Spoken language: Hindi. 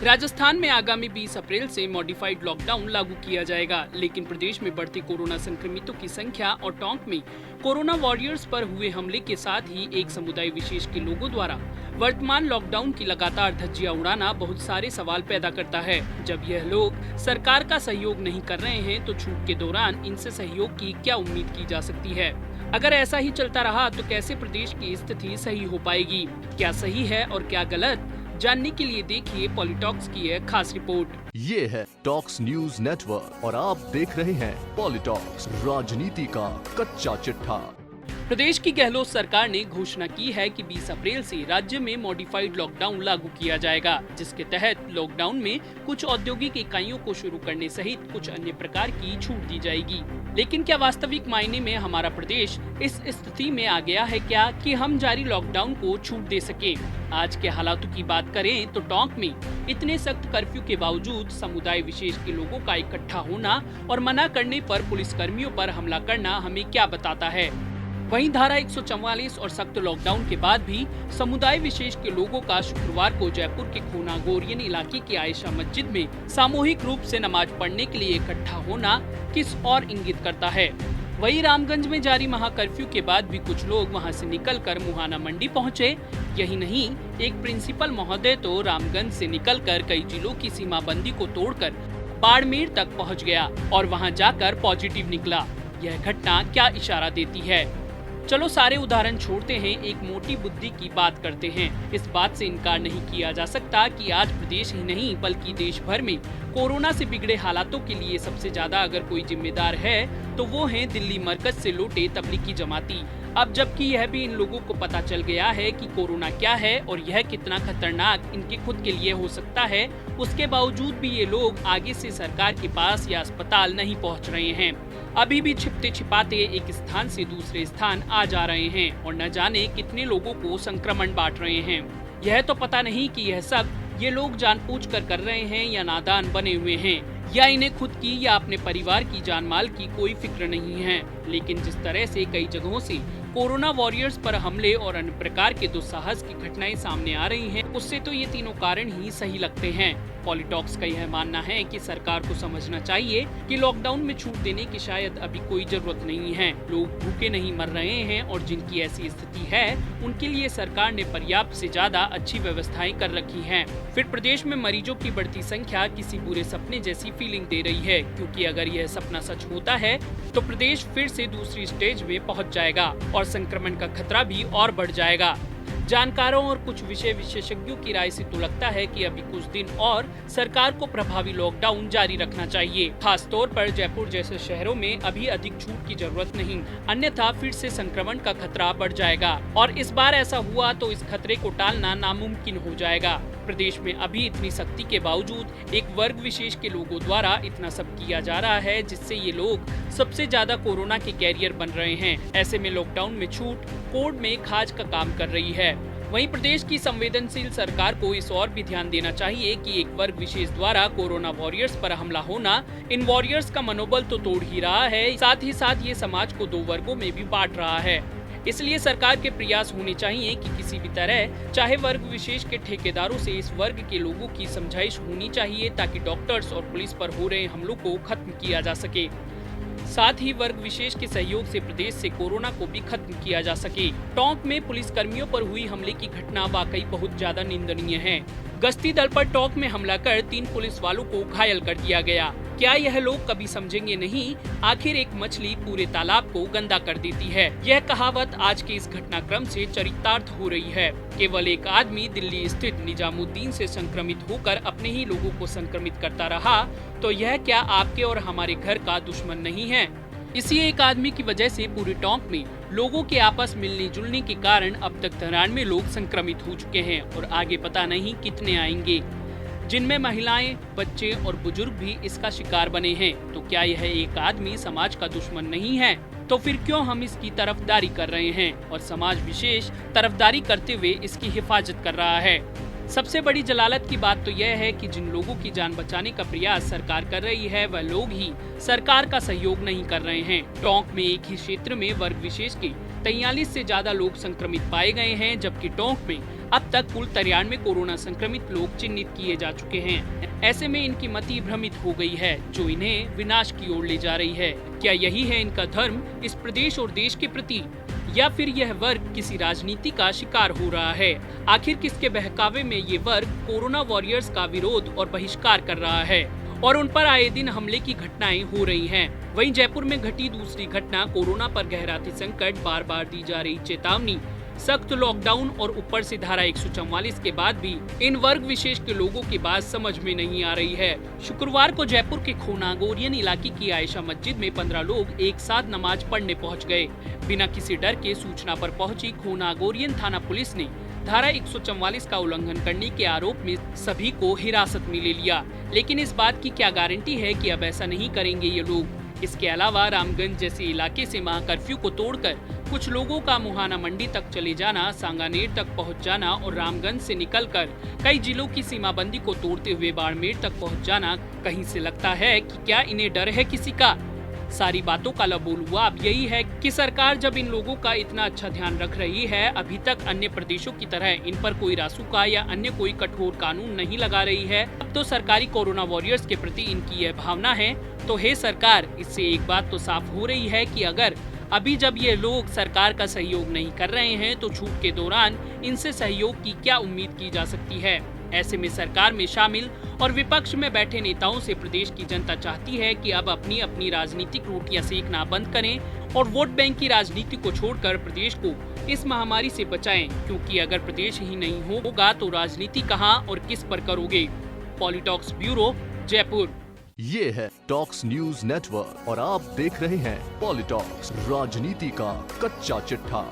राजस्थान में आगामी 20 अप्रैल से मॉडिफाइड लॉकडाउन लागू किया जाएगा, लेकिन प्रदेश में बढ़ती कोरोना संक्रमितों की संख्या और टोंक में कोरोना वॉरियर्स पर हुए हमले के साथ ही एक समुदाय विशेष के लोगों द्वारा वर्तमान लॉकडाउन की लगातार धज्जियां उड़ाना बहुत सारे सवाल पैदा करता है। जब यह लोग सरकार का सहयोग नहीं कर रहे हैं, तो छूट के दौरान इनसे सहयोग की क्या उम्मीद की जा सकती है? अगर ऐसा ही चलता रहा तो कैसे प्रदेश की स्थिति सही हो पाएगी? क्या सही है और क्या गलत? जानने के लिए देखिए पॉलिटॉक्स की एक खास रिपोर्ट। ये है टॉक्स न्यूज नेटवर्क और आप देख रहे हैं पॉलिटॉक्स, राजनीति का कच्चा चिट्ठा। प्रदेश की गहलोत सरकार ने घोषणा की है कि 20 अप्रैल से राज्य में मॉडिफाइड लॉकडाउन लागू किया जाएगा, जिसके तहत लॉकडाउन में कुछ औद्योगिक इकाइयों को शुरू करने सहित कुछ अन्य प्रकार की छूट दी जाएगी। लेकिन क्या वास्तविक मायने में हमारा प्रदेश इस स्थिति में आ गया है क्या कि हम जारी लॉकडाउन को छूट दे सके? आज के हालातों की बात करें तो टोंक में इतने सख्त कर्फ्यू के बावजूद समुदाय विशेष के लोगों का इकट्ठा होना और मना करने पर पुलिसकर्मियों पर हमला करना हमें क्या बताता है? वहीं धारा 144 और सख्त लॉकडाउन के बाद भी समुदाय विशेष के लोगों का शुक्रवार को जयपुर के खूना गोरियन इलाके की आयशा मस्जिद में सामूहिक रूप से नमाज पढ़ने के लिए इकट्ठा होना किस और इंगित करता है? वहीं रामगंज में जारी महाकर्फ्यू के बाद भी कुछ लोग वहां से निकलकर मुहाना मंडी पहुंचे। यही नहीं, एक प्रिंसिपल महोदय तो रामगंज से निकलकर कई जिलों की सीमाबंदी को तोड़कर बाड़मेर तक पहुंच गया और वहां जाकर पॉजिटिव निकला। यह घटना क्या इशारा देती है? चलो सारे उदाहरण छोड़ते हैं, एक मोटी बुद्धि की बात करते हैं। इस बात से इनकार नहीं किया जा सकता कि आज प्रदेश ही नहीं बल्कि देश भर में कोरोना से बिगड़े हालातों के लिए सबसे ज्यादा अगर कोई जिम्मेदार है तो वो हैं दिल्ली मरकज से लौटे तबलीगी जमाती। अब जबकि यह भी इन लोगों को पता चल गया है कि कोरोना क्या है और यह कितना खतरनाक इनके खुद के लिए हो सकता है, उसके बावजूद भी ये लोग आगे से सरकार के पास या अस्पताल नहीं पहुंच रहे हैं। अभी भी छिपते छिपाते एक स्थान से दूसरे स्थान आ जा रहे हैं और न जाने कितने लोगों को संक्रमण बांट रहे हैं। यह तो पता नहीं कि यह सब ये लोग जानबूझकर कर रहे हैं या नादान बने हुए हैं, या इन्हें खुद की या अपने परिवार की जान माल की कोई फिक्र नहीं है। लेकिन जिस तरह से कई जगहों से कोरोना वॉरियर्स पर हमले और अन्य प्रकार के दुस्साहस की घटनाएं सामने आ रही हैं, उससे तो ये तीनों कारण ही सही लगते हैं। पॉलिटॉक्स का यह मानना है कि सरकार को समझना चाहिए कि लॉकडाउन में छूट देने की शायद अभी कोई जरूरत नहीं है। लोग भूखे नहीं मर रहे हैं और जिनकी ऐसी स्थिति है उनके लिए सरकार ने पर्याप्त से ज्यादा अच्छी व्यवस्थाएं कर रखी हैं। फिर प्रदेश में मरीजों की बढ़ती संख्या किसी पूरे सपने जैसी फीलिंग दे रही है, क्योंकि अगर यह सपना सच होता है तो प्रदेश फिर से दूसरी स्टेज में पहुँच जाएगा और संक्रमण का खतरा भी और बढ़ जाएगा। जानकारों और कुछ विषय विशेषज्ञों की राय से तो लगता है कि अभी कुछ दिन और सरकार को प्रभावी लॉकडाउन जारी रखना चाहिए। खास तौर पर जयपुर जैसे शहरों में अभी अधिक छूट की जरूरत नहीं, अन्यथा फिर से संक्रमण का खतरा बढ़ जाएगा और इस बार ऐसा हुआ तो इस खतरे को टालना नामुमकिन हो जाएगा। प्रदेश में अभी इतनी सख्ती के बावजूद एक वर्ग विशेष के लोगों द्वारा इतना सब किया जा रहा है, जिससे ये लोग सबसे ज्यादा कोरोना के कैरियर बन रहे हैं। ऐसे में लॉकडाउन में छूट कोर्ट में खाज का काम कर रही है। वहीं प्रदेश की संवेदनशील सरकार को इस और भी ध्यान देना चाहिए कि एक वर्ग विशेष द्वारा कोरोना वॉरियर्स पर हमला होना इन वॉरियर्स का मनोबल तो तोड़ ही रहा है, साथ ही साथ ये समाज को दो वर्गों में भी बांट रहा है। इसलिए सरकार के प्रयास होने चाहिए कि किसी भी तरह चाहे वर्ग विशेष के ठेकेदारों से इस वर्ग के लोगों की समझाइश होनी चाहिए, ताकि डॉक्टर्स और पुलिस पर हो रहे हमलों को खत्म किया जा सके। साथ ही वर्ग विशेष के सहयोग से प्रदेश से कोरोना को भी खत्म किया जा सके। टोंक में पुलिस कर्मियों पर हुई हमले की घटना वाकई बहुत ज्यादा निंदनीय है। गश्ती दल पर टोंक में हमला कर 3 पुलिस वालों को घायल कर दिया गया। क्या यह लोग कभी समझेंगे नहीं? आखिर एक मछली पूरे तालाब को गंदा कर देती है। यह कहावत आज के इस घटनाक्रम से चरितार्थ हो रही है। केवल एक आदमी दिल्ली स्थित निजामुद्दीन से संक्रमित होकर अपने ही लोगों को संक्रमित करता रहा, तो यह क्या आपके और हमारे घर का दुश्मन नहीं है? इसी एक आदमी की वजह से पूरे टोंक में लोगों के आपस मिलने जुलने के कारण अब तक 93 लोग संक्रमित हो चुके हैं और आगे पता नहीं कितने आएंगे, जिनमें महिलाएं, बच्चे और बुजुर्ग भी इसका शिकार बने हैं। तो क्या यह एक आदमी समाज का दुश्मन नहीं है? तो फिर क्यों हम इसकी तरफदारी कर रहे हैं और समाज विशेष तरफदारी करते हुए इसकी हिफाजत कर रहा है? सबसे बड़ी जलालत की बात तो यह है कि जिन लोगों की जान बचाने का प्रयास सरकार कर रही है, वह लोग ही सरकार का सहयोग नहीं कर रहे हैं। टोंक में एक ही क्षेत्र में वर्ग विशेष के 43 से ज्यादा लोग संक्रमित पाए गए हैं, जबकि टोंक में अब तक कुल 93 कोरोना संक्रमित लोग चिन्हित किए जा चुके हैं। ऐसे में इनकी मति भ्रमित हो गई है, जो इन्हें विनाश की ओर ले जा रही है। क्या यही है इनका धर्म इस प्रदेश और देश के प्रति, या फिर यह वर्ग किसी राजनीति का शिकार हो रहा है? आखिर किसके बहकावे में ये वर्ग कोरोना वॉरियर्स का विरोध और बहिष्कार कर रहा है और उन पर आए दिन हमले की घटनाएं हो रही हैं। वहीं जयपुर में घटी दूसरी घटना कोरोना पर गहराती संकट, बार बार दी जा रही चेतावनी, सख्त लॉकडाउन और ऊपर से धारा 144 के बाद भी इन वर्ग विशेष के लोगों की बात समझ में नहीं आ रही है। शुक्रवार को जयपुर के खोनागोरियन इलाके की आयशा मस्जिद में 15 लोग एक साथ नमाज पढ़ने पहुंच गए। बिना किसी डर के सूचना पर पहुंची खोनागोरियन थाना पुलिस ने धारा 144 का उल्लंघन करने के आरोप में सभी को हिरासत में ले लिया। लेकिन इस बात की क्या गारंटी है कि अब ऐसा नहीं करेंगे ये लोग? इसके अलावा रामगंज जैसे इलाके से महा कर्फ्यू को तोड़कर कुछ लोगों का मुहाना मंडी तक चले जाना, सांगानेर तक पहुंच जाना और रामगंज से निकलकर कई जिलों की सीमाबंदी को तोड़ते हुए बाड़मेर तक पहुंच जाना, कहीं से लगता है कि क्या इन्हें डर है किसी का? सारी बातों का लबोलुआ अब यही है कि सरकार जब इन लोगों का इतना अच्छा ध्यान रख रही है, अभी तक अन्य प्रदेशों की तरह इन पर कोई रासुका या अन्य कोई कठोर कानून नहीं लगा रही है, अब तो सरकारी कोरोना वॉरियर्स के प्रति इनकी यह भावना है। तो हे सरकार, इससे एक बात तो साफ हो रही है कि अगर अभी जब ये लोग सरकार का सहयोग नहीं कर रहे हैं, तो छूट के दौरान इनसे सहयोग की क्या उम्मीद की जा सकती है? ऐसे में सरकार में शामिल और विपक्ष में बैठे नेताओं से प्रदेश की जनता चाहती है कि अब अपनी अपनी राजनीतिक रोटियां सेकना बंद करें और वोट बैंक की राजनीति को छोड़कर प्रदेश को इस महामारी से बचाएं, क्योंकि अगर प्रदेश ही नहीं होगा तो राजनीति कहां और किस पर करोगे? पॉलिटॉक्स ब्यूरो, जयपुर। ये है टॉक्स न्यूज नेटवर्क और आप देख रहे हैं पॉलिटॉक्स, राजनीति का कच्चा चिट्ठा।